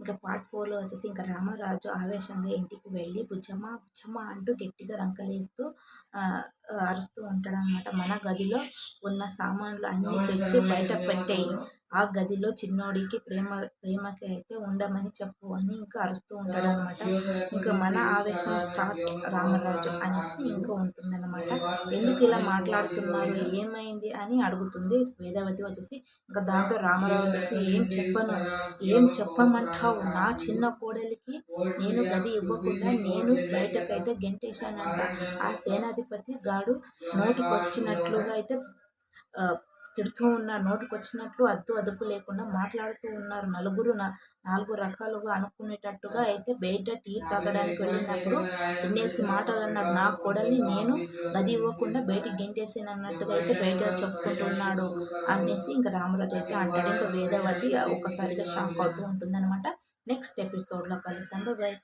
ఇంకా పార్ట్ 4లో వచ్చేసి ఇంకా రామరాజు ఆవేశంగా ఇంటికి వెళ్ళి బుజ్జమ్మ బుజ్జమ్మ అంటూ గట్టిగా రంకలేస్తూ అరుస్తూ ఉంటాడనమాట. మన గదిలో ఉన్న సామాన్లు అన్నీ తెచ్చి బయట పెట్టేయి, ఆ గదిలో చిన్నోడికి ప్రేమకి అయితే ఉండమని చెప్పు అని ఇంకా అరుస్తూ ఉంటాడనమాట. ఇంకా మన ఆవేశం స్టార్ట్ రామరాజు అనేసి ఇంకా ఉంటుందన్నమాట. ఎందుకు ఇలా మాట్లాడుతున్నారు, ఏమైంది అని అడుగుతుంది వేదవతి వచ్చేసి. ఇంకా దాంతో రామరాజు వచ్చేసి ఏం చెప్పమంటావు, నా చిన్న కోడలికి నేను గది ఇవ్వకుండా నేను బయటకైతే గెంటేశానంట. ఆ సేనాధిపతి గాడు నోటికొచ్చినట్లుగా అయితే తిడుతూ ఉన్నారు, నోటికొచ్చినట్లు అదుపు లేకుండా మాట్లాడుతూ ఉన్నారు. నాలుగు రకాలుగా అనుకునేటట్టుగా అయితే బయట టీ తాగడానికి వెళ్ళినప్పుడు తినేసి మాటలు అన్నాడు. నా కోడల్ని నేను గది ఇవ్వకుండా బయటికి గెంటేసానన్నట్టుగా అయితే బయట చెప్పుకుంటున్నాడు అనేసి ఇంకా రామరాజు అయితే అంటాడు. ఇంకా వేదవతి ఒక్కసారిగా షాక్ అవుతూ ఉంటుందన్నమాట. నెక్స్ట్ ఎపిసోడ్లో కలుద్దాం. బాయ్.